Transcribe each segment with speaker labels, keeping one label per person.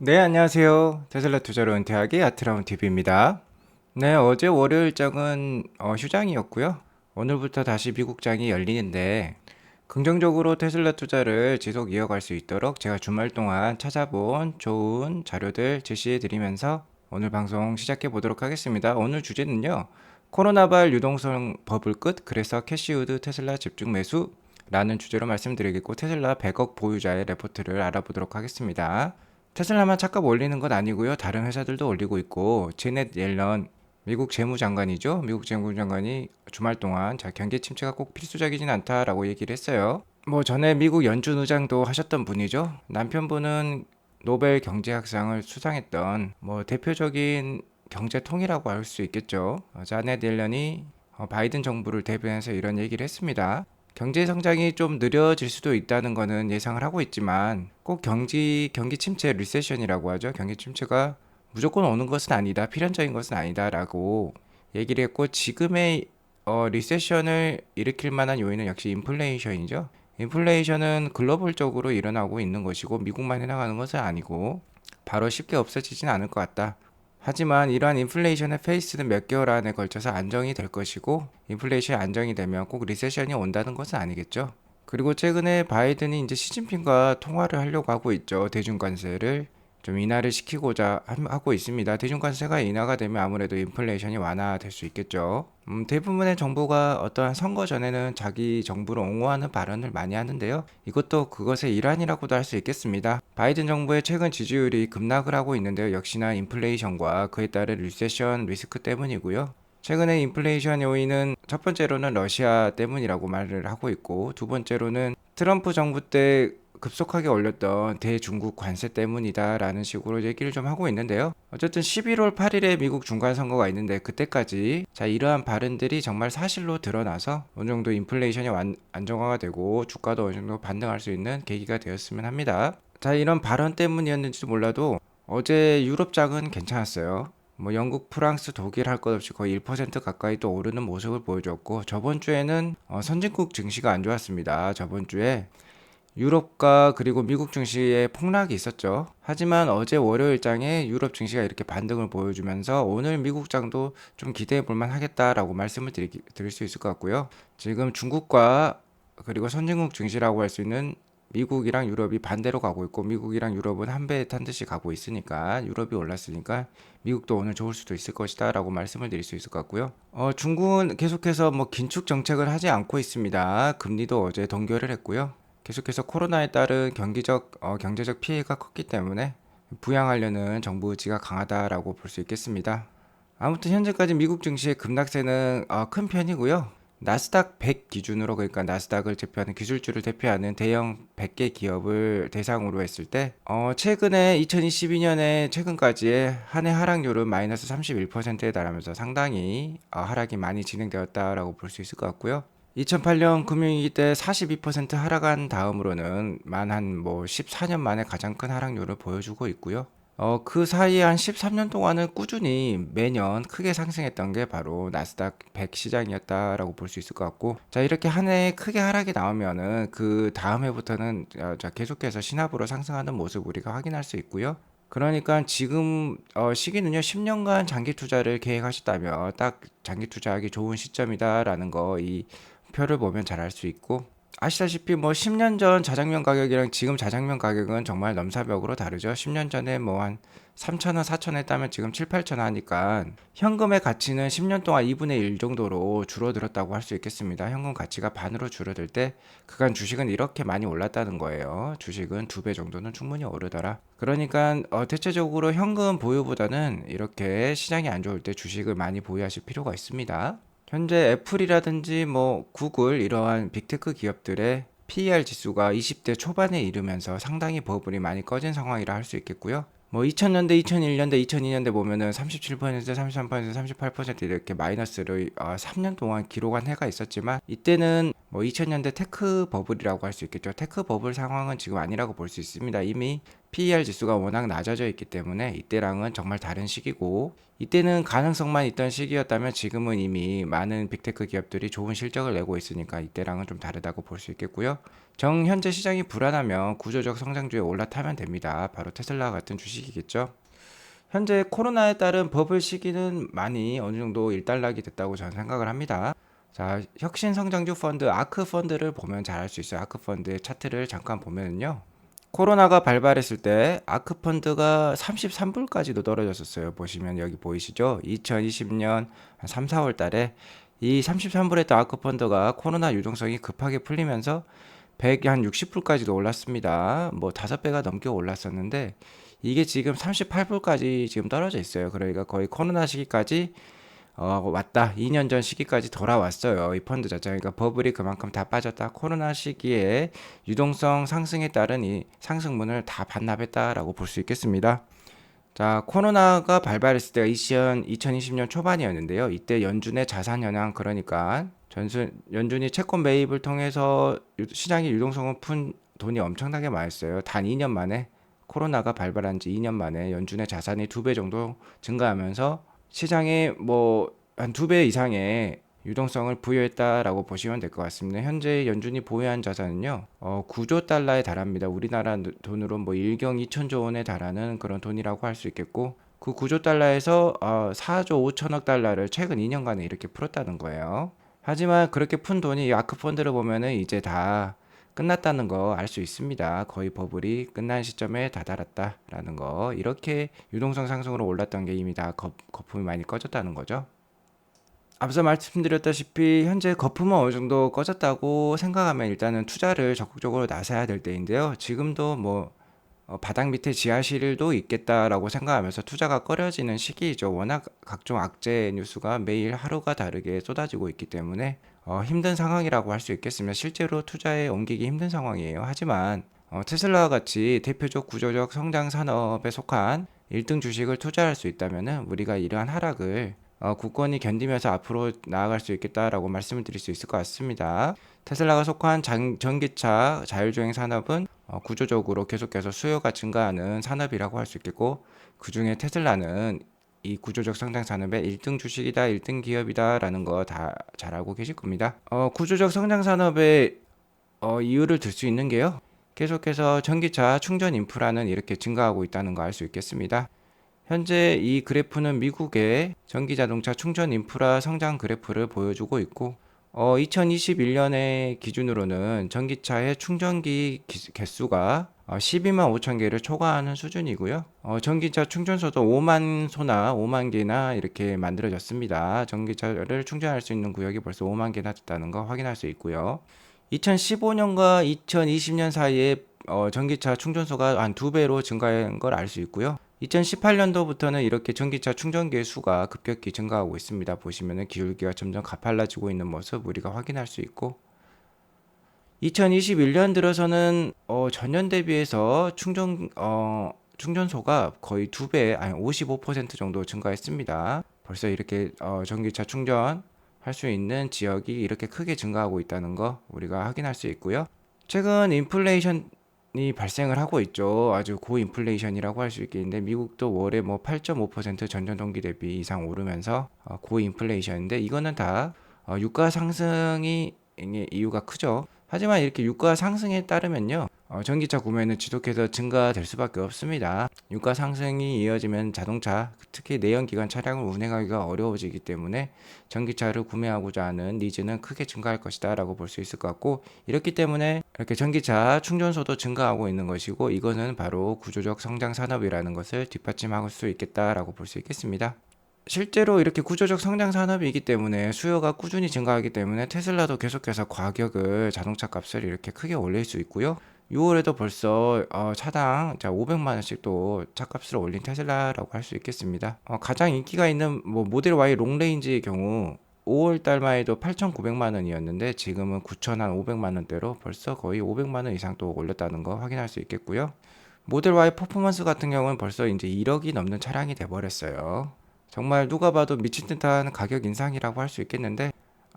Speaker 1: 네, 안녕하세요. 테슬라 투자로 은퇴하기 아트라운 TV입니다. 네, 어제 월요일장은 휴장이었고요. 오늘부터 다시 미국장이 열리는데 긍정적으로 테슬라 투자를 지속 이어갈 수 있도록 제가 주말 동안 찾아본 좋은 자료들 제시해 드리면서 오늘 방송 시작해 보도록 하겠습니다. 오늘 주제는요. 코로나발 유동성 버블 끝, 그래서 캐시우드 테슬라 집중 매수 라는 주제로 말씀드리겠고, 테슬라 100억 보유자의 레포트를 알아보도록 하겠습니다. 테슬라만 착값 올리는 건 아니고요. 다른 회사들도 올리고 있고, 제넷 옐런 미국 재무장관이죠. 미국 재무장관이 주말 동안 경기 침체가 꼭 필수적이진 않다라고 얘기를 했어요. 뭐 전에 미국 연준 의장도 하셨던 분이죠. 남편분은 노벨 경제학상을 수상했던 뭐 대표적인 경제통이라고 할 수 있겠죠. 자넷 옐런이 바이든 정부를 대변해서 이런 얘기를 했습니다. 경제 성장이 좀 느려질 수도 있다는 거는 예상을 하고 있지만 꼭 경기 침체 리세션이라고 하죠. 경기 침체가 무조건 오는 것은 아니다. 필연적인 것은 아니다라고 얘기를 했고, 지금의 리세션을 일으킬 만한 요인은 역시 인플레이션이죠. 인플레이션은 글로벌적으로 일어나고 있는 것이고 미국만 해나가는 것은 아니고 바로 쉽게 없어지진 않을 것 같다. 하지만 이러한 인플레이션의 페이스는 몇 개월 안에 걸쳐서 안정이 될 것이고, 인플레이션이 안정이 되면 꼭 리세션이 온다는 것은 아니겠죠. 그리고 최근에 바이든이 이제 시진핑과 통화를 하려고 하고 있죠. 대중관세를 좀 인하를 시키고자 하고 있습니다. 대중관세가 인하가 되면 아무래도 인플레이션이 완화될 수 있겠죠. 대부분의 정부가 어떠한 선거 전에는 자기 정부를 옹호하는 발언을 많이 하는데요. 이것도 그것의 일환이라고도 할 수 있겠습니다. 바이든 정부의 최근 지지율이 급락을 하고 있는데요. 역시나 인플레이션과 그에 따른 리세션 리스크 때문이고요. 최근에 인플레이션 요인은 첫 번째로는 러시아 때문이라고 말을 하고 있고, 두 번째로는 트럼프 정부 때 급속하게 올렸던 대중국 관세 때문이다라는 식으로 얘기를 좀 하고 있는데요. 어쨌든 11월 8일에 미국 중간선거가 있는데 그때까지 이러한 발언들이 정말 사실로 드러나서 어느 정도 인플레이션이 안정화가 되고 주가도 어느 정도 반등할 수 있는 계기가 되었으면 합니다. 이런 발언 때문이었는지도 몰라도 어제 유럽장은 괜찮았어요. 뭐 영국, 프랑스, 독일 할 것 없이 거의 1% 가까이 또 오르는 모습을 보여줬고, 저번 주에는 선진국 증시가 안 좋았습니다. 저번 주에 유럽과 그리고 미국 증시에 폭락이 있었죠. 하지만 어제 월요일장에 유럽 증시가 이렇게 반등을 보여주면서 오늘 미국 장도 좀 기대해 볼만 하겠다라고 말씀을 드릴 수 있을 것 같고요. 지금 중국과 그리고 선진국 증시라고 할 수 있는 미국이랑 유럽이 반대로 가고 있고, 미국이랑 유럽은 한 배에 탄 듯이 가고 있으니까, 유럽이 올랐으니까 미국도 오늘 좋을 수도 있을 것이다 라고 말씀을 드릴 수 있을 것 같고요. 중국은 계속해서 뭐 긴축 정책을 하지 않고 있습니다. 금리도 어제 동결을 했고요. 계속해서 코로나에 따른 경제적 피해가 컸기 때문에 부양하려는 정부 의지가 강하다라고 볼 수 있겠습니다. 아무튼 현재까지 미국 증시의 급락세는 큰 편이고요. 나스닥 100 기준으로, 그러니까 나스닥을 대표하는 기술주를 대표하는 대형 100개 기업을 대상으로 했을 때 최근에 2022년에 최근까지의 한 해 하락률은 마이너스 31%에 달하면서 상당히 하락이 많이 진행되었다라고 볼 수 있을 것 같고요. 2008년 금융위기 때 42% 하락한 다음으로는 만 한 뭐 14년 만에 가장 큰 하락률을 보여주고 있고요. 그 사이에 한 13년 동안은 꾸준히 매년 크게 상승했던 게 바로 나스닥 100 시장이었다라고 볼 수 있을 것 같고, 이렇게 한 해에 크게 하락이 나오면은 그 다음 해부터는 계속해서 신압으로 상승하는 모습 우리가 확인할 수 있고요. 그러니까 지금 시기는요, 10년간 장기 투자를 계획하셨다면 딱 장기 투자하기 좋은 시점이다라는 거 이 표를 보면 잘 알 수 있고, 아시다시피 뭐 10년 전 자장면 가격이랑 지금 자장면 가격은 정말 넘사벽으로 다르죠. 10년 전에 뭐 한 3,000원, 4,000원 했다면 지금 7, 8,000원 하니까 현금의 가치는 10년 동안 2분의 1 정도로 줄어들었다고 할 수 있겠습니다. 현금 가치가 반으로 줄어들 때 그간 주식은 이렇게 많이 올랐다는 거예요. 주식은 2배 정도는 충분히 오르더라. 그러니까 대체적으로 현금 보유보다는 이렇게 시장이 안 좋을 때 주식을 많이 보유하실 필요가 있습니다. 현재 애플이라든지 뭐 구글 이러한 빅테크 기업들의 PER 지수가 20대 초반에 이르면서 상당히 버블이 많이 꺼진 상황이라 할 수 있겠고요. 뭐 2000년대, 2001년대, 2002년대 보면은 37%, 33%, 38% 이렇게 마이너스를 3년 동안 기록한 해가 있었지만, 이때는 뭐 2000년대 테크 버블이라고 할 수 있겠죠. 테크 버블 상황은 지금 아니라고 볼 수 있습니다. 이미 PER 지수가 워낙 낮아져 있기 때문에 이때랑은 정말 다른 시기고, 이때는 가능성만 있던 시기였다면 지금은 이미 많은 빅테크 기업들이 좋은 실적을 내고 있으니까 이때랑은 좀 다르다고 볼 수 있겠고요. 현재 시장이 불안하면 구조적 성장주에 올라타면 됩니다. 바로 테슬라 같은 주식이겠죠. 현재 코로나에 따른 버블 시기는 많이 어느 정도 일단락이 됐다고 저는 생각을 합니다. 자, 혁신성장주 펀드 아크 펀드를 보면 잘 알 수 있어요. 아크 펀드의 차트를 잠깐 보면은요. 코로나가 발발했을 때 아크 펀드가 33불까지도 떨어졌었어요. 보시면 여기 보이시죠? 2020년 3, 4월 달에 이 33불에 있던 아크 펀드가 코로나 유동성이 급하게 풀리면서 160불까지도 올랐습니다. 뭐 5배가 넘게 올랐었는데 이게 지금 38불까지 지금 떨어져 있어요. 그러니까 거의 코로나 시기까지 왔다. 2년 전 시기까지 돌아왔어요. 이 펀드 자체가. 그러니까 버블이 그만큼 다 빠졌다. 코로나 시기에 유동성 상승에 따른 이 상승분을 다 반납했다라고 볼 수 있겠습니다. 자, 코로나가 발발했을 때가 2020년 초반이었는데요. 이때 연준의 자산 현황, 그러니까 연준이 채권 매입을 통해서 시장의 유동성을 푼 돈이 엄청나게 많았어요. 단 2년 만에, 코로나가 발발한 지 2년 만에 연준의 자산이 2배 정도 증가하면서 시장에 뭐 한 2배 이상의 유동성을 부여했다라고 보시면 될 것 같습니다. 현재 연준이 보유한 자산은요, 9조 달러에 달합니다. 우리나라 돈으로 뭐 1경 2천조 원에 달하는 그런 돈이라고 할 수 있겠고, 그 9조 달러에서 4조 5천억 달러를 최근 2년간에 이렇게 풀었다는 거예요. 하지만 그렇게 푼 돈이 아크 펀드를 보면은 이제 다 끝났다는 거 알 수 있습니다. 거의 버블이 끝난 시점에 다다랐다라는 거. 이렇게 유동성 상승으로 올랐던 게 이미 다 거품이 많이 꺼졌다는 거죠. 앞서 말씀드렸다시피 현재 거품은 어느 정도 꺼졌다고 생각하면 일단은 투자를 적극적으로 나서야 될 때인데요. 지금도 뭐 바닥 밑에 지하실도 있겠다라고 생각하면서 투자가 꺼려지는 시기이죠. 워낙 각종 악재 뉴스가 매일 하루가 다르게 쏟아지고 있기 때문에 힘든 상황이라고 할 수 있겠습니다. 실제로 투자에 옮기기 힘든 상황이에요. 하지만 테슬라와 같이 대표적 구조적 성장 산업에 속한 1등 주식을 투자할 수 있다면 우리가 이러한 하락을 굳건히 견디면서 앞으로 나아갈 수 있겠다라고 말씀을 드릴 수 있을 것 같습니다. 테슬라가 속한 전기차 자율주행 산업은 구조적으로 계속해서 수요가 증가하는 산업이라고 할 수 있겠고, 그 중에 테슬라는 이 구조적 성장 산업의 1등 주식이다, 1등 기업이다라는 거 다 잘 알고 계실 겁니다. 구조적 성장 산업의 이유를 들 수 있는 게요, 계속해서 전기차 충전 인프라는 이렇게 증가하고 있다는 거 알 수 있겠습니다. 현재 이 그래프는 미국의 전기자동차 충전 인프라 성장 그래프를 보여주고 있고, 2021년의 기준으로는 전기차의 충전기 개수가 12만 5천 개를 초과하는 수준이고요. 전기차 충전소도 5만 소나 5만 개나 이렇게 만들어졌습니다. 전기차를 충전할 수 있는 구역이 벌써 5만 개나 됐다는 거 확인할 수 있고요. 2015년과 2020년 사이에 전기차 충전소가 한 2배로 증가한 걸 알 수 있고요. 2018년도부터는 이렇게 전기차 충전기의 수가 급격히 증가하고 있습니다. 보시면은 기울기가 점점 가팔라지고 있는 모습 우리가 확인할 수 있고, 2021년 들어서는 전년 대비해서 충전소가 거의 2배, 아니 55% 정도 증가했습니다. 벌써 이렇게 전기차 충전 할 수 있는 지역이 이렇게 크게 증가하고 있다는 거 우리가 확인할 수 있고요. 최근 인플레이션이 발생을 하고 있죠. 아주 고인플레이션이라고 할 수 있겠는데, 미국도 월에 뭐 8.5% 전년 동기 대비 이상 오르면서 고인플레이션인데, 이거는 다 유가 상승이 이유가 크죠. 하지만 이렇게 유가 상승에 따르면요, 전기차 구매는 지속해서 증가될 수밖에 없습니다. 유가 상승이 이어지면 자동차, 특히 내연기관 차량을 운행하기가 어려워지기 때문에 전기차를 구매하고자 하는 니즈는 크게 증가할 것이다 라고 볼 수 있을 것 같고, 이렇기 때문에 이렇게 전기차 충전소도 증가하고 있는 것이고, 이거는 바로 구조적 성장 산업이라는 것을 뒷받침할 수 있겠다라고 볼 수 있겠습니다. 실제로 이렇게 구조적 성장 산업이기 때문에 수요가 꾸준히 증가하기 때문에 테슬라도 계속해서 가격을, 자동차 값을 이렇게 크게 올릴 수 있고요. 6월에도 벌써 차당 500만 원씩 또 차값을 올린 테슬라라고 할 수 있겠습니다. 가장 인기가 있는 뭐 모델 Y 롱레인지의 경우 5월 달만 해도 8,900만 원이었는데 지금은 9,500만 원대로 벌써 거의 500만 원 이상 또 올렸다는 거 확인할 수 있겠고요. 모델 Y 퍼포먼스 같은 경우는 벌써 이제 1억이 넘는 차량이 돼버렸어요. 정말 누가 봐도 미친 듯한 가격 인상이라고 할 수 있겠는데,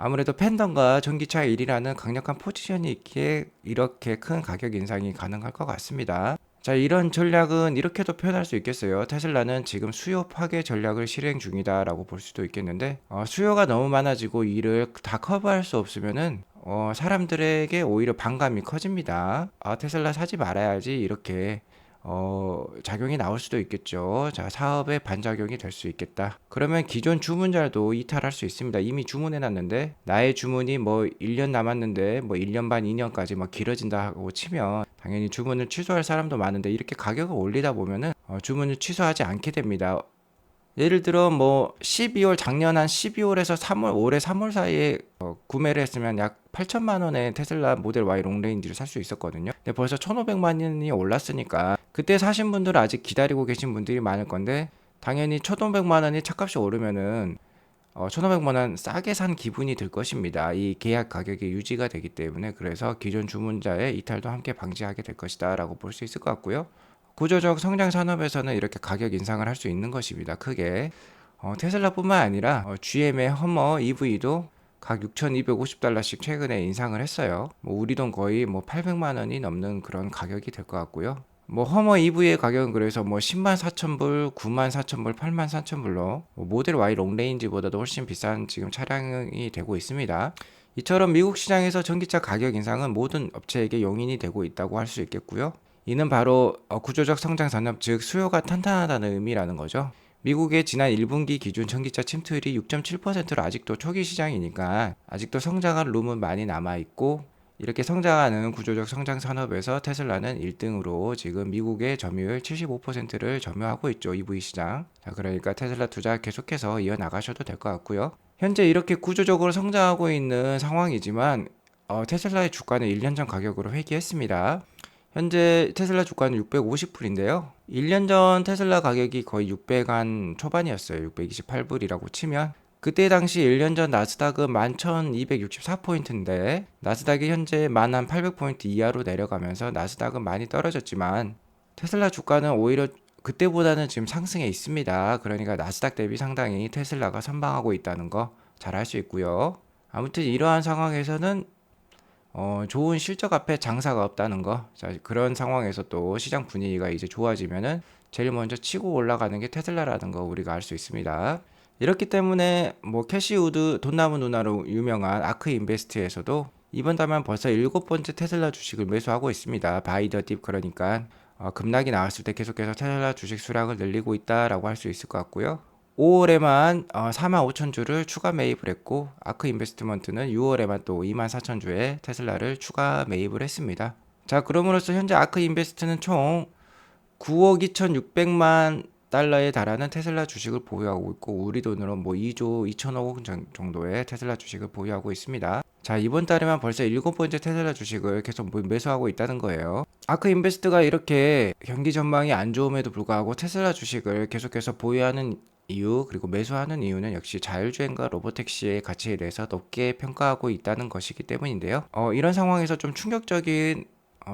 Speaker 1: 아무래도 팬덤과 전기차 1위라는 강력한 포지션이 있기에 이렇게 큰 가격 인상이 가능할 것 같습니다. 자, 이런 전략은 이렇게도 표현할 수 있겠어요. 테슬라는 지금 수요 파괴 전략을 실행 중이다라고 볼 수도 있겠는데, 수요가 너무 많아지고 이를 다 커버할 수 없으면은 사람들에게 오히려 반감이 커집니다. 테슬라 사지 말아야지 이렇게 작용이 나올 수도 있겠죠. 자, 사업에 반작용이 될 수 있겠다. 그러면 기존 주문자도 이탈할 수 있습니다. 이미 주문해 놨는데 나의 주문이 뭐 1년 남았는데 뭐 1년 반, 2년까지 뭐 길어진다고 치면 당연히 주문을 취소할 사람도 많은데 이렇게 가격을 올리다 보면은 주문을 취소하지 않게 됩니다. 예를 들어 뭐 12월 작년 한 12월에서 3월 올해 3월 사이에 구매를 했으면 약 8천만 원에 테슬라 모델 Y 롱레인지를 살 수 있었거든요. 근데 벌써 1,500만 원이 올랐으니까 그때 사신 분들은 아직 기다리고 계신 분들이 많을 건데 당연히 1,500만 원이 차값이 오르면은 1,500만 원 싸게 산 기분이 들 것입니다. 이 계약 가격이 유지가 되기 때문에 그래서 기존 주문자의 이탈도 함께 방지하게 될 것이다 라고 볼 수 있을 것 같고요. 구조적 성장 산업에서는 이렇게 가격 인상을 할 수 있는 것입니다. 크게 테슬라뿐만 아니라 GM의 허머 EV도 각 6,250달러씩 최근에 인상을 했어요. 뭐 우리 돈 거의 뭐 800만 원이 넘는 그런 가격이 될 것 같고요. 뭐 허머 EV의 가격은 그래서 뭐 10만 4천 불, 9만 4천 불, 8만 4천 불로 모델 Y 롱레인지보다도 훨씬 비싼 지금 차량이 되고 있습니다. 이처럼 미국 시장에서 전기차 가격 인상은 모든 업체에게 용인이 되고 있다고 할 수 있겠고요. 이는 바로 구조적 성장 산업, 즉 수요가 탄탄하다는 의미라는 거죠. 미국의 지난 1분기 기준 전기차 침투율이 6.7%로 아직도 초기 시장이니까 아직도 성장할 룸은 많이 남아있고, 이렇게 성장하는 구조적 성장 산업에서 테슬라는 1등으로 지금 미국의 점유율 75%를 점유하고 있죠. EV 시장. 자, 그러니까 테슬라 투자 계속해서 이어나가셔도 될 것 같고요. 현재 이렇게 구조적으로 성장하고 있는 상황이지만 테슬라의 주가는 1년 전 가격으로 회귀했습니다. 현재 테슬라 주가는 650불인데요. 1년 전 테슬라 가격이 거의 600한 초반이었어요. 628불이라고 치면 그때 당시 1년 전 나스닥은 11,264포인트인데 나스닥이 현재 11,800포인트 이하로 내려가면서 나스닥은 많이 떨어졌지만 테슬라 주가는 오히려 그때보다는 지금 상승해 있습니다. 그러니까 나스닥 대비 상당히 테슬라가 선방하고 있다는 거 잘 알 수 있고요. 아무튼 이러한 상황에서는 좋은 실적 앞에 장사가 없다는 거. 자, 그런 상황에서 또 시장 분위기가 이제 좋아지면은 제일 먼저 치고 올라가는 게 테슬라라는 거 우리가 알 수 있습니다. 이렇기 때문에 뭐 캐시 우드 돈 남은 누나로 유명한 아크 인베스트에서도 이번 달만 벌써 7번째 테슬라 주식을 매수하고 있습니다. 바이 더 딥, 그러니까 급락이 나왔을 때 계속해서 테슬라 주식 수량을 늘리고 있다라고 할 수 있을 것 같고요. 5월에만 4만 5천 주를 추가 매입을 했고, 아크 인베스트먼트는 6월에만 또 2만 4천 주의 테슬라를 추가 매입을 했습니다. 자, 그럼으로써 현재 아크 인베스트는 총 9억 2,600만 달러에 달하는 테슬라 주식을 보유하고 있고, 우리 돈으로 뭐 2조 2천억 원 정도의 테슬라 주식을 보유하고 있습니다. 자, 이번 달에만 벌써 7번째 테슬라 주식을 계속 매수하고 있다는 거예요. 아크 인베스트가 이렇게 경기 전망이 안 좋음에도 불구하고 테슬라 주식을 계속해서 보유하는 이유, 그리고 매수하는 이유는 역시 자율주행과 로보택시의 가치에 대해서 높게 평가하고 있다는 것이기 때문인데요. 이런 상황에서 좀 충격적인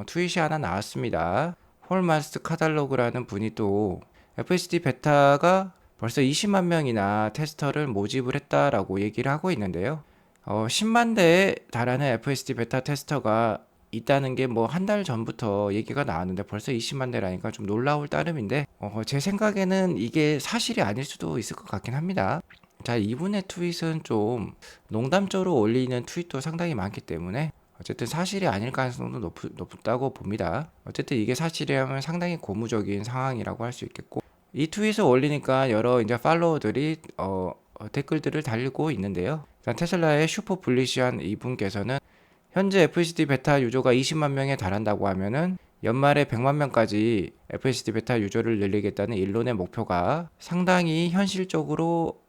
Speaker 1: 트윗이 하나 나왔습니다. 폴 마스트 카달로그라는 분이 또 FSD 베타가 벌써 20만 명이나 테스터를 모집을 했다라고 얘기를 하고 있는데요. 10만 대에 달하는 FSD 베타 테스터가 있다는 게 뭐 한 달 전부터 얘기가 나왔는데 벌써 20만 대라니까 좀 놀라울 따름인데, 제 생각에는 이게 사실이 아닐 수도 있을 것 같긴 합니다. 자, 이분의 트윗은 좀 농담조로 올리는 트윗도 상당히 많기 때문에 어쨌든 사실이 아닐 가능성도 높다고 봅니다. 어쨌든 이게 사실이라면 상당히 고무적인 상황이라고 할 수 있겠고, 이 트윗을 올리니까 여러 이제 팔로워들이 댓글들을 달리고 있는데요. 테슬라의 슈퍼 불리시한 이분께서는 현재 FSD 베타 유저가 20만 명에 달한다고 하면은 연말에 100만 명까지 FSD 베타 유저를 늘리겠다는 일론의 목표가 상당히 현실적으로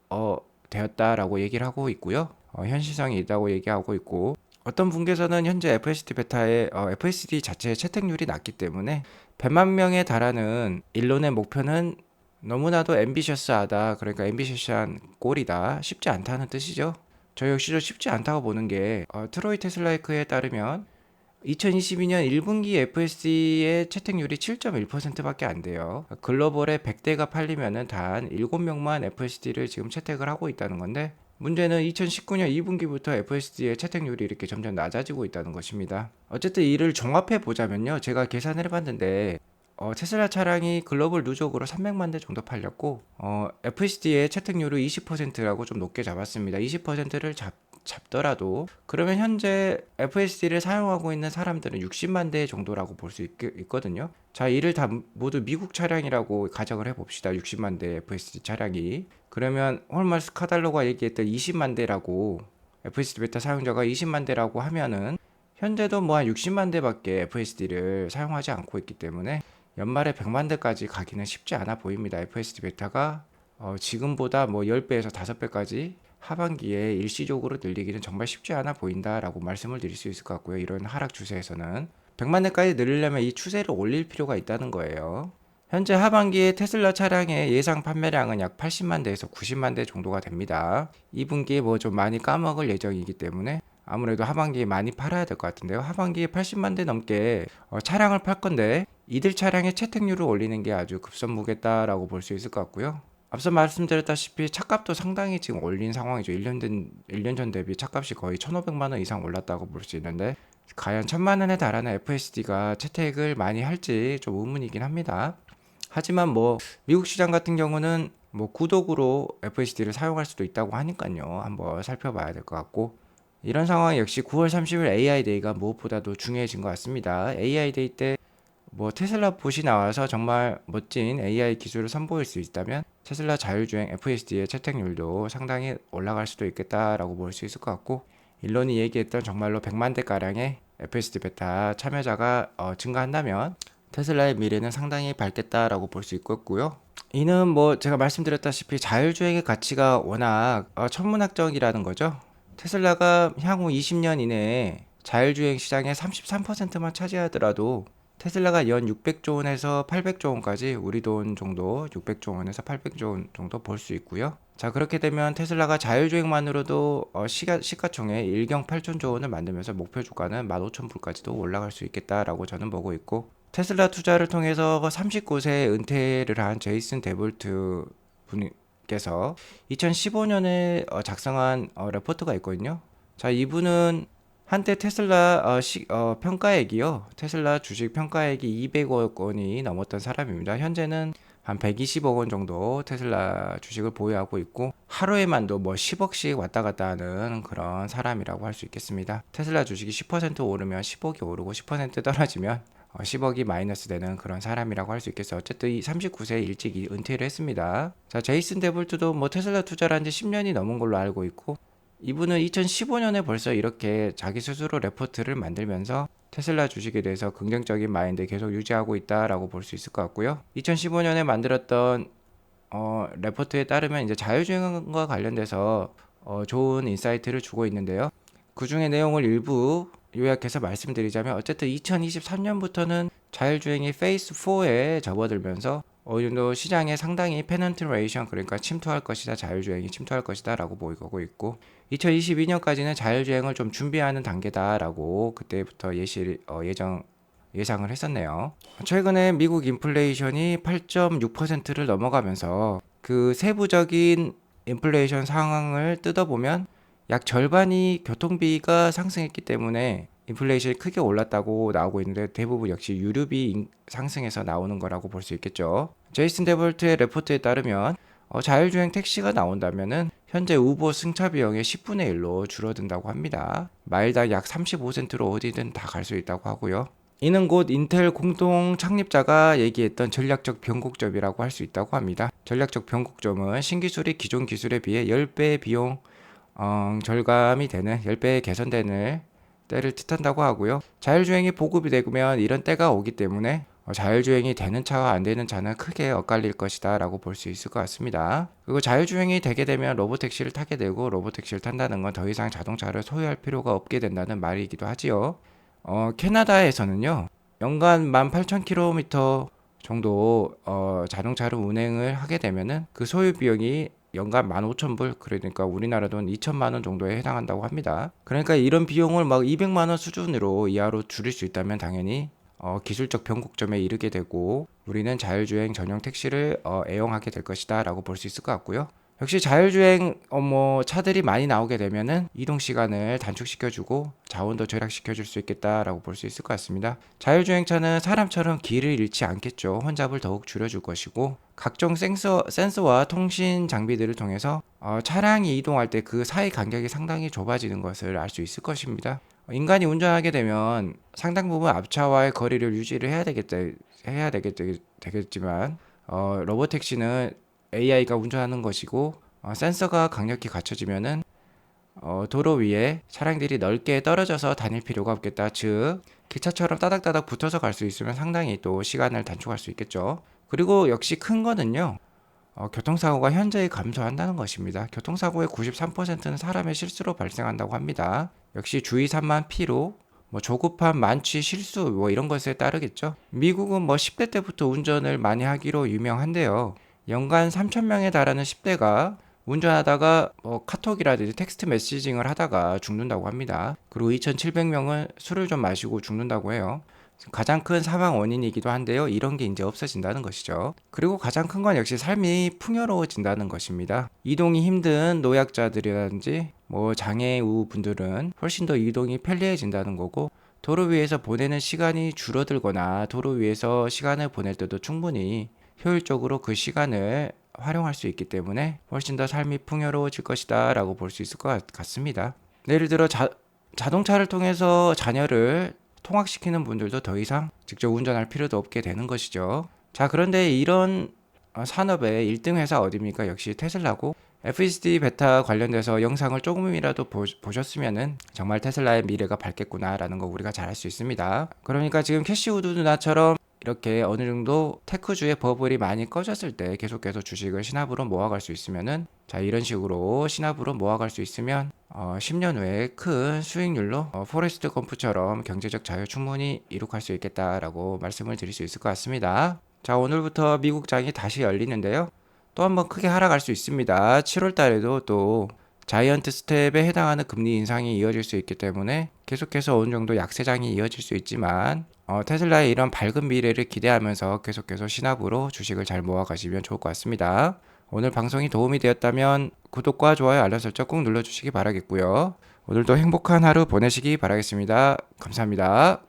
Speaker 1: 되었다라고 얘기를 하고 있고요. 현실성이 있다고 얘기하고 있고, 어떤 분께서는 현재 FSD 베타의 FSD 자체의 채택률이 낮기 때문에 100만 명에 달하는 일론의 목표는 너무나도 앰비셔스하다, 그러니까 앰비셔스한 꼴이다, 쉽지 않다는 뜻이죠. 저 역시도 쉽지 않다고 보는 게 트로이 테슬라이크에 따르면 2022년 1분기 FSD의 채택률이 7.1%밖에 안 돼요. 글로벌에 100대가 팔리면은 단 7명만 FSD를 지금 채택을 하고 있다는 건데, 문제는 2019년 2분기부터 FSD의 채택률이 이렇게 점점 낮아지고 있다는 것입니다. 어쨌든 이를 종합해 보자면요. 제가 계산을 해봤는데 테슬라 차량이 글로벌 누적으로 300만 대 정도 팔렸고 FSD의 채택률을 20%라고 좀 높게 잡았습니다. 20%를 잡더라도 그러면 현재 FSD를 사용하고 있는 사람들은 60만 대 정도라고 볼 수 있거든요. 자, 이를 다 모두 미국 차량이라고 가정을 해봅시다. 60만 대 FSD 차량이. 그러면 홀마스 스카달로가 얘기했던 20만 대라고, FSD 베타 사용자가 20만 대라고 하면은 현재도 뭐 한 60만 대밖에 FSD를 사용하지 않고 있기 때문에 연말에 100만 대까지 가기는 쉽지 않아 보입니다. FSD 베타가 지금보다 뭐 10배에서 5배까지 하반기에 일시적으로 늘리기는 정말 쉽지 않아 보인다라고 말씀을 드릴 수 있을 것 같고요. 이런 하락 추세에서는 100만 대까지 늘리려면 이 추세를 올릴 필요가 있다는 거예요. 현재 하반기에 테슬라 차량의 예상 판매량은 약 80만 대에서 90만 대 정도가 됩니다. 2분기에 뭐 좀 많이 까먹을 예정이기 때문에 아무래도 하반기에 많이 팔아야 될 것 같은데요. 하반기에 80만 대 넘게 차량을 팔 건데 이들 차량의 채택률을 올리는 게 아주 급선무겠다라고 볼 수 있을 것 같고요. 앞서 말씀드렸다시피 차값도 상당히 지금 올린 상황이죠. 1년 전 대비 차값이 거의 1,500만 원 이상 올랐다고 볼 수 있는데 과연 1,000만 원에 달하는 FSD가 채택을 많이 할지 좀 의문이긴 합니다. 하지만 뭐 미국 시장 같은 경우는 뭐 구독으로 FSD를 사용할 수도 있다고 하니까요. 한번 살펴봐야 될 것 같고 이런 상황 역시 9월 30일 AI 데이가 무엇보다도 중요해진 것 같습니다. AI 데이 때 뭐 테슬라 봇이 나와서 정말 멋진 AI 기술을 선보일 수 있다면 테슬라 자율주행 FSD의 채택률도 상당히 올라갈 수도 있겠다라고 볼 수 있을 것 같고 일론이 얘기했던 정말로 100만 대가량의 FSD 베타 참여자가 증가한다면 테슬라의 미래는 상당히 밝겠다라고 볼 수 있겠고요. 이는 뭐 제가 말씀드렸다시피 자율주행의 가치가 워낙 천문학적이라는 거죠. 테슬라가 향후 20년 이내에 자율주행 시장의 33%만 차지하더라도 테슬라가 연 600조 원에서 800조 원까지 우리 돈 정도 600조 원에서 800조 원 정도 볼 수 있고요. 자, 그렇게 되면 테슬라가 자율주행만으로도 시가총액 1경 8천조 원을 만들면서 목표 주가는 15,000불까지도 올라갈 수 있겠다라고 저는 보고 있고 테슬라 투자를 통해서 39세에 은퇴를 한 제이슨 데볼트 분께서 2015년에 작성한 레포트가 있거든요. 자, 이분은 한때 테슬라 평가액이요. 테슬라 주식 평가액이 200억 원이 넘었던 사람입니다. 현재는 한 120억 원 정도 테슬라 주식을 보유하고 있고 하루에만도 뭐 10억씩 왔다 갔다 하는 그런 사람이라고 할 수 있겠습니다. 테슬라 주식이 10% 오르면 10억이 오르고 10% 떨어지면 10억이 마이너스 되는 그런 사람이라고 할 수 있겠어요. 어쨌든 이 39세에 일찍 은퇴를 했습니다. 자, 제이슨 데볼트도 뭐 테슬라 투자를 한 지 10년이 넘은 걸로 알고 있고 이분은 2015년에 벌써 이렇게 자기 스스로 레포트를 만들면서 테슬라 주식에 대해서 긍정적인 마인드 계속 유지하고 있다라고 볼 수 있을 것 같고요. 2015년에 만들었던 레포트에 따르면 이제 자율주행과 관련돼서 좋은 인사이트를 주고 있는데요. 그 중에 내용을 일부 요약해서 말씀드리자면 어쨌든 2023년부터는 자율주행이 페이스 4에 접어들면서 어느 정도 시장에 상당히 페넌트레이션 그러니까 침투할 것이다 자율주행이 침투할 것이다 라고 보이고 있고 2022년까지는 자율주행을 좀 준비하는 단계다 라고 그때부터 예상을 했었네요. 최근에 미국 인플레이션이 8.6%를 넘어가면서 그 세부적인 인플레이션 상황을 뜯어보면 약 절반이 교통비가 상승했기 때문에 인플레이션이 크게 올랐다고 나오고 있는데 대부분 역시 유류비 상승해서 나오는 거라고 볼 수 있겠죠. 제이슨 데볼트의 레포트에 따르면 자율주행 택시가 나온다면은 현재 우버 승차 비용의 10분의 1로 줄어든다고 합니다. 마일당 약 35센트로 어디든 다 갈 수 있다고 하고요. 이는 곧 인텔 공동 창립자가 얘기했던 전략적 변곡점이라고 할 수 있다고 합니다. 전략적 변곡점은 신기술이 기존 기술에 비해 10배 비용 절감이 되는 10배 개선되는 때를 뜻한다고 하고요. 자율주행이 보급이 되면 이런 때가 오기 때문에 자율주행이 되는 차와 안 되는 차는 크게 엇갈릴 것이다 라고 볼 수 있을 것 같습니다. 그리고 자율주행이 되게 되면 로보택시를 타게 되고 로보택시를 탄다는 건 더 이상 자동차를 소유할 필요가 없게 된다는 말이기도 하지요. 캐나다에서는요 연간 18,000km 정도 자동차로 운행을 하게 되면은 그 소유 비용이 연간 15,000불 그러니까 우리나라 돈 2천만 원 정도에 해당한다고 합니다. 그러니까 이런 비용을 막 200만 원 수준으로 이하로 줄일 수 있다면 당연히 기술적 변곡점에 이르게 되고 우리는 자율주행 전용 택시를 애용하게 될 것이다 라고 볼 수 있을 것 같고요. 역시 자율주행 차들이 많이 나오게 되면은 이동 시간을 단축시켜주고 자원도 절약시켜줄 수 있겠다라고 볼 수 있을 것 같습니다. 자율주행차는 사람처럼 길을 잃지 않겠죠. 혼잡을 더욱 줄여줄 것이고 각종 센서와 통신 장비들을 통해서 차량이 이동할 때 그 사이 간격이 상당히 좁아지는 것을 알 수 있을 것입니다. 인간이 운전하게 되면 상당 부분 앞차와의 거리를 유지를 되겠지만 로보택시는 AI가 운전하는 것이고 센서가 강력히 갖춰지면은 도로 위에 차량들이 넓게 떨어져서 다닐 필요가 없겠다. 즉 기차처럼 따닥따닥 붙어서 갈 수 있으면 상당히 또 시간을 단축할 수 있겠죠. 그리고 역시 큰 거는요. 교통사고가 현저히 감소한다는 것입니다. 교통사고의 93%는 사람의 실수로 발생한다고 합니다. 역시 주의산만 피로 조급함, 만취, 실수 이런 것에 따르겠죠. 미국은 10대 때부터 운전을 많이 하기로 유명한데요. 연간 3,000명에 달하는 10대가 운전하다가 카톡이라든지 텍스트 메시징을 하다가 죽는다고 합니다. 그리고 2,700명은 술을 좀 마시고 죽는다고 해요. 가장 큰 사망 원인이기도 한데요. 이런 게 이제 없어진다는 것이죠. 그리고 가장 큰 건 역시 삶이 풍요로워진다는 것입니다. 이동이 힘든 노약자들이라든지 장애우 분들은 훨씬 더 이동이 편리해진다는 거고, 도로 위에서 보내는 시간이 줄어들거나 도로 위에서 시간을 보낼 때도 충분히 효율적으로 그 시간을 활용할 수 있기 때문에 훨씬 더 삶이 풍요로워질 것이다 라고 볼 수 있을 것 같습니다. 예를 들어 자동차를 통해서 자녀를 통학시키는 분들도 더 이상 직접 운전할 필요도 없게 되는 것이죠. 자, 그런데 이런 산업의 1등 회사 어디입니까? 역시 테슬라고, FSD 베타 관련돼서 영상을 조금이라도 보셨으면은 정말 테슬라의 미래가 밝겠구나라는 거 우리가 잘 알 수 있습니다. 그러니까 지금 캐시우드 누나처럼 이렇게 어느 정도 테크주의 버블이 많이 꺼졌을 때 계속해서 주식을 신압으로 모아갈 수 있으면은, 자, 이런 식으로 신압으로 모아갈 수 있으면 10년 후에 큰 수익률로 포레스트 검프처럼 경제적 자유 충분히 이룩할 수 있겠다라고 말씀을 드릴 수 있을 것 같습니다. 자, 오늘부터 미국장이 다시 열리는데요. 또 한번 크게 하락할 수 있습니다. 7월 달에도 또 자이언트 스텝에 해당하는 금리 인상이 이어질 수 있기 때문에 계속해서 어느 정도 약세장이 이어질 수 있지만 테슬라의 이런 밝은 미래를 기대하면서 계속해서 신압으로 주식을 잘 모아가시면 좋을 것 같습니다. 오늘 방송이 도움이 되었다면 구독과 좋아요, 알람 설정 꼭 눌러주시기 바라겠고요. 오늘도 행복한 하루 보내시기 바라겠습니다. 감사합니다.